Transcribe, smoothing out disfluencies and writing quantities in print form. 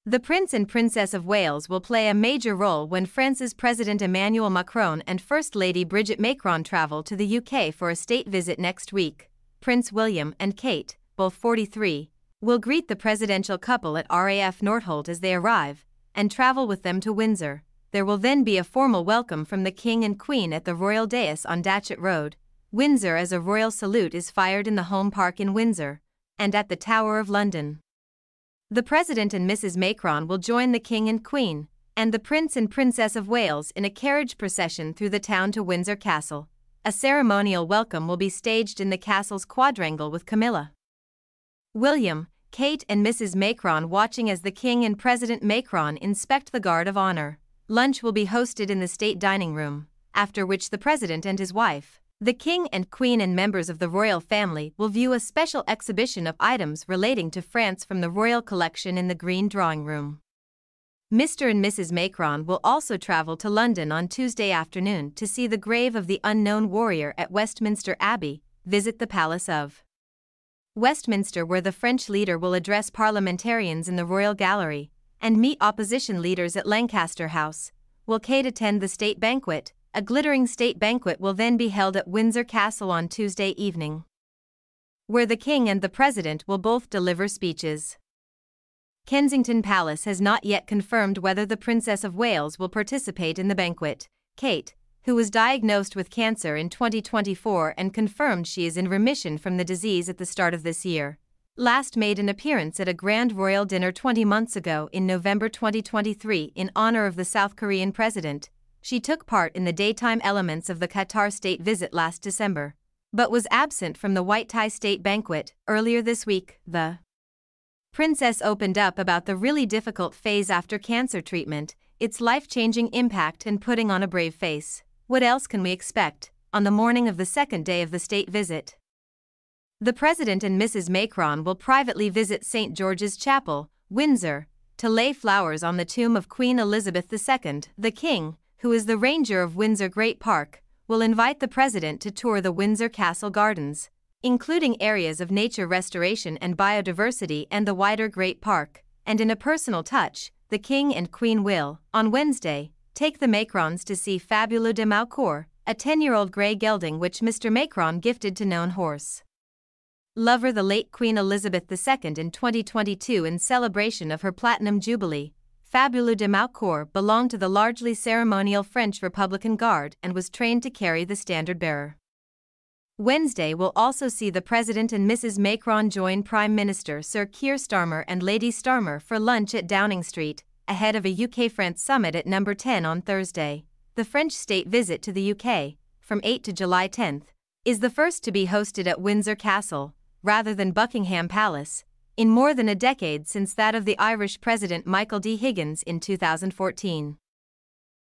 The Prince and Princess of Wales will play a major role when France's President Emmanuel Macron and First Lady Brigitte Macron travel to the UK for a state visit next week. Prince William and Kate, both 43, will greet the presidential couple at RAF Northolt as they arrive, and travel with them to Windsor. There will then be a formal welcome from the King and Queen at the Royal Dais on Datchet Road, Windsor, as a royal salute is fired in the Home Park in Windsor, and at the Tower of London. The President and Mrs. Macron will join the King and Queen, and the Prince and Princess of Wales in a carriage procession through the town to Windsor Castle. A ceremonial welcome will be staged in the castle's quadrangle with Camilla, William, Kate and Mrs. Macron watching as the King and President Macron inspect the Guard of Honor. Lunch will be hosted in the state dining room, after which the President and his wife, the King and Queen and members of the royal family will view a special exhibition of items relating to France from the royal collection in the Green Drawing Room. Mr. and Mrs. Macron will also travel to London on Tuesday afternoon to see the grave of the unknown warrior at Westminster Abbey, visit the Palace of Westminster where the French leader will address parliamentarians in the Royal Gallery, and meet opposition leaders at Lancaster House. Will Kate attend the state banquet? A glittering state banquet will then be held at Windsor Castle on Tuesday evening, where the King and the President will both deliver speeches. Kensington Palace has not yet confirmed whether the Princess of Wales will participate in the banquet. Kate, who was diagnosed with cancer in 2024 and confirmed she is in remission from the disease at the start of this year, last made an appearance at a grand royal dinner 20 months ago in November 2023 in honor of the South Korean president. She took part in the daytime elements of the Qatar state visit last December, but was absent from the white tie state banquet. Earlier this week, the Princess opened up about the really difficult phase after cancer treatment, its life-changing impact, and putting on a brave face. What else can we expect? On the morning of the second day of the state visit, the President and Mrs. Macron will privately visit St. George's Chapel, Windsor, to lay flowers on the tomb of Queen Elizabeth II. The King, who is the Ranger of Windsor Great Park, will invite the President to tour the Windsor Castle Gardens, including areas of nature restoration and biodiversity and the wider Great Park, and in a personal touch, the King and Queen will, on Wednesday, take the Macrons to see Fabuleux de Maucourt, a 10-year-old grey gelding which Mr. Macron gifted to known horse lover the late Queen Elizabeth II in 2022 in celebration of her Platinum Jubilee. Fabuleux de Maucourt belonged to the largely ceremonial French Republican Guard and was trained to carry the standard-bearer. Wednesday will also see the President and Mrs. Macron join Prime Minister Sir Keir Starmer and Lady Starmer for lunch at Downing Street, ahead of a UK-France summit at No. 10 on Thursday. The French state visit to the UK, from 8 to July 10, is the first to be hosted at Windsor Castle, rather than Buckingham Palace, in more than a decade since that of the Irish President Michael D. Higgins in 2014.